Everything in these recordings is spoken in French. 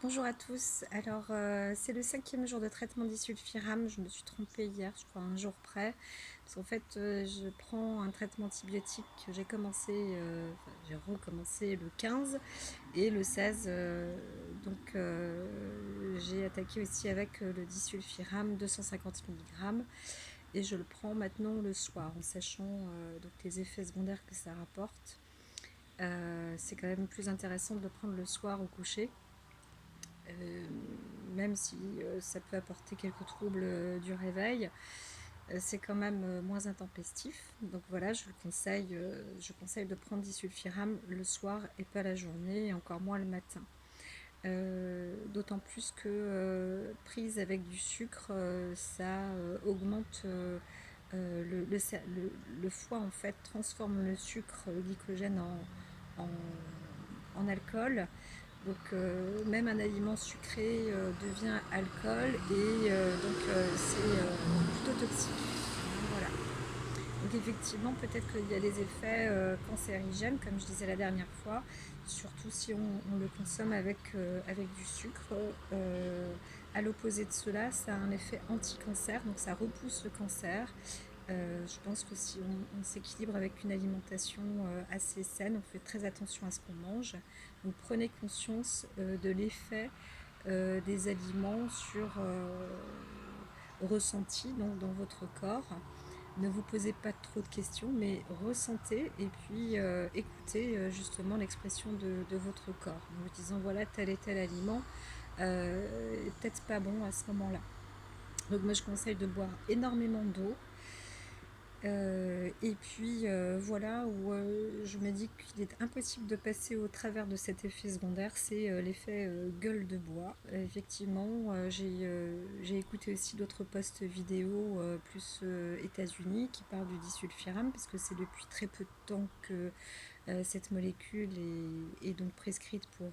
Bonjour à tous. Alors, c'est le 5e jour de traitement disulfiram. Je me suis trompée hier, je crois, un jour près. Parce qu'en fait, je prends un traitement antibiotique que j'ai recommencé le 15 et le 16. J'ai attaqué aussi avec le disulfiram 250 mg. Et je le prends maintenant le soir, en sachant donc les effets secondaires que ça rapporte. C'est quand même plus intéressant de le prendre le soir au coucher. Euh, Même si ça peut apporter quelques troubles du réveil, c'est quand même moins intempestif. Donc voilà, je conseille de prendre disulfiram le soir et pas la journée, et encore moins le matin. D'autant plus que prise avec du sucre, ça augmente le foie en fait transforme le sucre, le glycogène en, en alcool. Donc même un aliment sucré devient alcool et c'est plutôt toxique. Voilà. Donc effectivement, peut-être qu'il y a des effets cancérigènes, comme je disais la dernière fois, surtout si on le consomme avec du sucre. À l'opposé de cela, ça a un effet anti-cancer, donc ça repousse le cancer. Je pense que si on s'équilibre avec une alimentation assez saine, on fait très attention à ce qu'on mange. Donc prenez conscience de l'effet des aliments sur ressenti donc dans votre corps. Ne vous posez pas trop de questions, mais ressentez et puis écoutez justement l'expression de votre corps, en vous disant voilà tel et tel aliment est peut-être pas bon à ce moment-là. Donc moi je conseille de boire énormément d'eau. Et puis voilà où je me dis qu'il est impossible de passer au travers de cet effet secondaire, c'est l'effet gueule de bois. Effectivement, j'ai écouté aussi d'autres posts vidéo plus États-Unis qui parlent du disulfiram, parce que c'est depuis très peu de temps que cette molécule est donc prescrite pour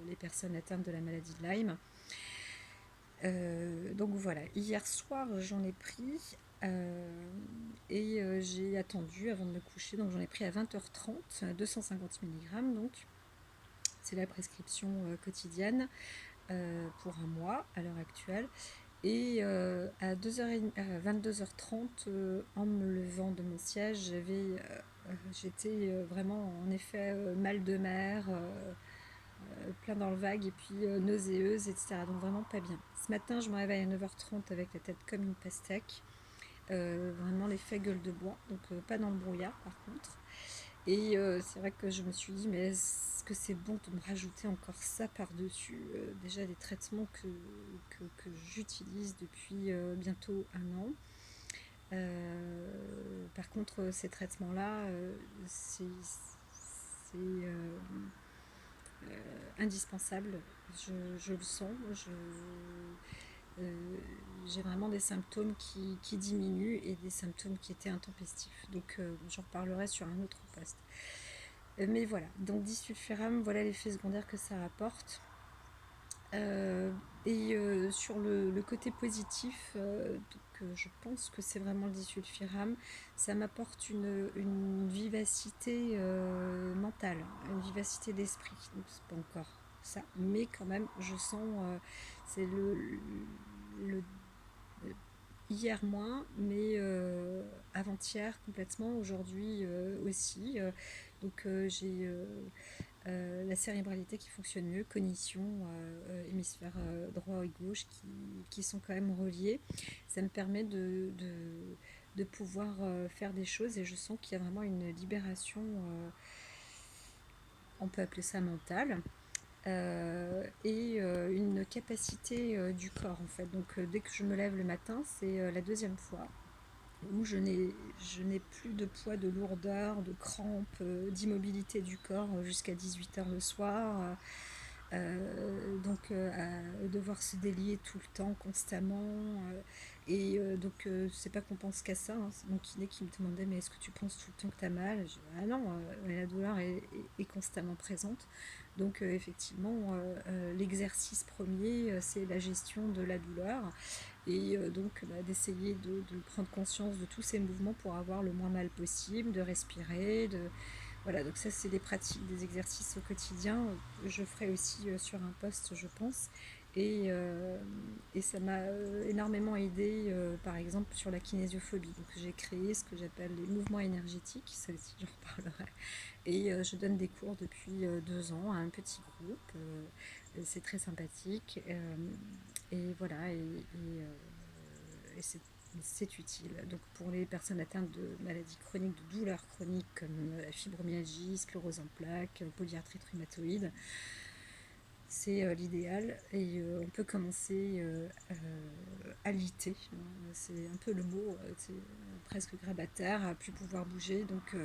les personnes atteintes de la maladie de Lyme. Donc voilà, hier soir j'en ai pris et j'ai attendu avant de me coucher, donc j'en ai pris à 20h30, 250 mg, donc c'est la prescription quotidienne pour un mois à l'heure actuelle. Et à 22h30, en me levant de mon siège, j'étais vraiment en effet mal de mer, plein dans le vague et puis nauséeuse, etc. Donc vraiment pas bien. Ce matin, je me réveille à 9h30 avec la tête comme une pastèque. Vraiment l'effet gueule de bois, donc pas dans le brouillard par contre. Et c'est vrai que je me suis dit, mais est-ce que c'est bon de me rajouter encore ça par-dessus déjà des traitements que j'utilise depuis bientôt un an. Par contre, ces traitements-là, c'est indispensable. Je le sens. Euh, j'ai vraiment des symptômes qui diminuent et des symptômes qui étaient intempestifs. Donc j'en reparlerai sur un autre post. Mais voilà, donc disulfiram, voilà l'effet secondaire que ça rapporte. Sur le côté positif, je pense que c'est vraiment le disulfiram. Ça m'apporte une vivacité mentale, une vivacité d'esprit. Donc c'est pas encore ça, mais quand même, je sens, c'est le hier moins, mais avant-hier complètement, aujourd'hui aussi. J'ai la cérébralité qui fonctionne mieux, cognition, hémisphère droit et gauche qui sont quand même reliés. Ça me permet de pouvoir faire des choses et je sens qu'il y a vraiment une libération, on peut appeler ça mentale, et une capacité du corps en fait. Donc dès que je me lève le matin, c'est la deuxième fois où je n'ai plus de poids, de lourdeur, de crampes, d'immobilité du corps jusqu'à 18h le soir. À devoir se délier tout le temps, constamment. C'est pas qu'on pense qu'à ça, hein. C'est mon kiné qui me demandait mais est-ce que tu penses tout le temps que tu as mal? Je dis, ah non, la douleur est constamment présente. Donc effectivement, l'exercice premier, c'est la gestion de la douleur et d'essayer de prendre conscience de tous ces mouvements pour avoir le moins mal possible, de respirer, Voilà, donc ça c'est des pratiques, des exercices au quotidien. Je ferai aussi sur un post, je pense. Et, euh, et ça m'a énormément aidé, par exemple, sur la kinésiophobie. Donc j'ai créé ce que j'appelle les mouvements énergétiques, ça aussi j'en reparlerai. Et je donne des cours depuis 2 ans à un petit groupe. C'est très sympathique. Et voilà, et c'est utile. Donc pour les personnes atteintes de maladies chroniques, de douleurs chroniques comme la fibromyalgie, sclérose en plaques, polyarthrite rhumatoïde, c'est l'idéal. Et on peut commencer à liter. C'est un peu le mot, c'est presque grabataire, à plus pouvoir bouger. Donc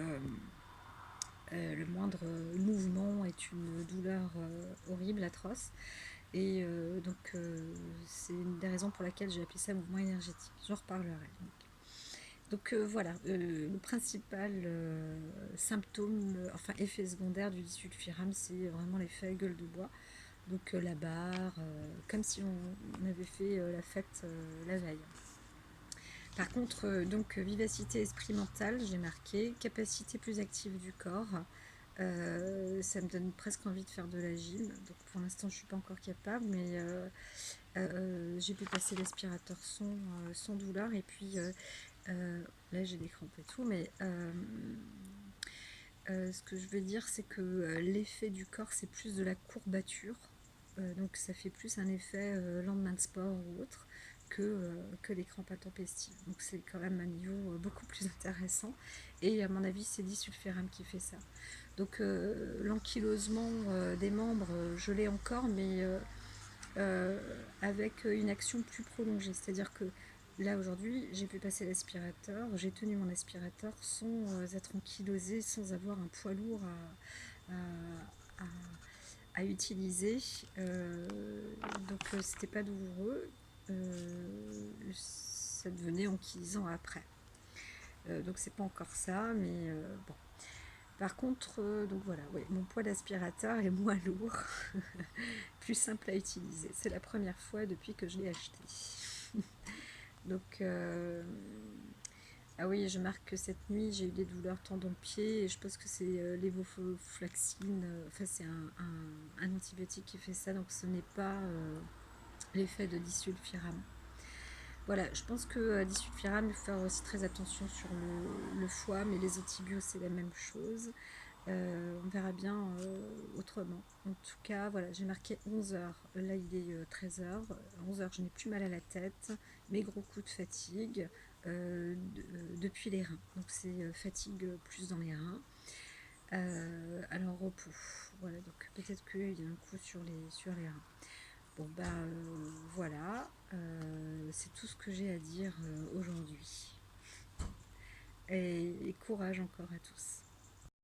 le moindre mouvement est une douleur horrible, atroce. Et c'est une des raisons pour laquelle j'ai appelé ça mouvement énergétique. J'en reparlerai. Donc voilà, le principal symptôme, enfin effet secondaire du disulfiram, c'est vraiment l'effet gueule de bois. Donc la barre, comme si on avait fait la fête la veille. Par contre, donc vivacité esprit mental, j'ai marqué, capacité plus active du corps. Ça me donne presque envie de faire de la gym. Donc pour l'instant, je suis pas encore capable, mais j'ai pu passer l'aspirateur sans douleur. Et puis là, j'ai des crampes et tout, mais ce que je veux dire, c'est que l'effet du corps, c'est plus de la courbature. Donc ça fait plus un effet lendemain de sport ou autre que les crampes intempestives. Donc c'est quand même un niveau beaucoup plus intéressant. Et à mon avis, c'est disulfiram qui fait ça. Donc l'ankylosement des membres, je l'ai encore, mais avec une action plus prolongée. C'est-à-dire que là aujourd'hui, j'ai pu passer l'aspirateur, j'ai tenu mon aspirateur sans être ankylosée, sans avoir un poids lourd à, à utiliser. Donc c'était pas douloureux. Ça devenait ankylosant après. Donc c'est pas encore ça, mais bon. Par contre, donc voilà, ouais, mon poids d'aspirateur est moins lourd, plus simple à utiliser. C'est la première fois depuis que je l'ai acheté. Donc, ah oui, je marque que cette nuit, j'ai eu des douleurs tendons-pieds et je pense que c'est l'évofloxacine. Enfin, c'est un antibiotique qui fait ça, donc ce n'est pas l'effet de disulfiram. Voilà, je pense que disulfiram, il faut faire aussi très attention sur le foie, mais les antibiotiques, c'est la même chose. On verra bien autrement. En tout cas, voilà, j'ai marqué 11 heures. Là, il est 13 heures. 11 heures, je n'ai plus mal à la tête. Mes gros coups de fatigue depuis les reins. Donc, c'est fatigue plus dans les reins. Alors, repos. Voilà, donc peut-être qu'il y a un coup sur les reins. Bon, bah voilà. C'est tout ce que j'ai à dire aujourd'hui. Et courage encore à tous.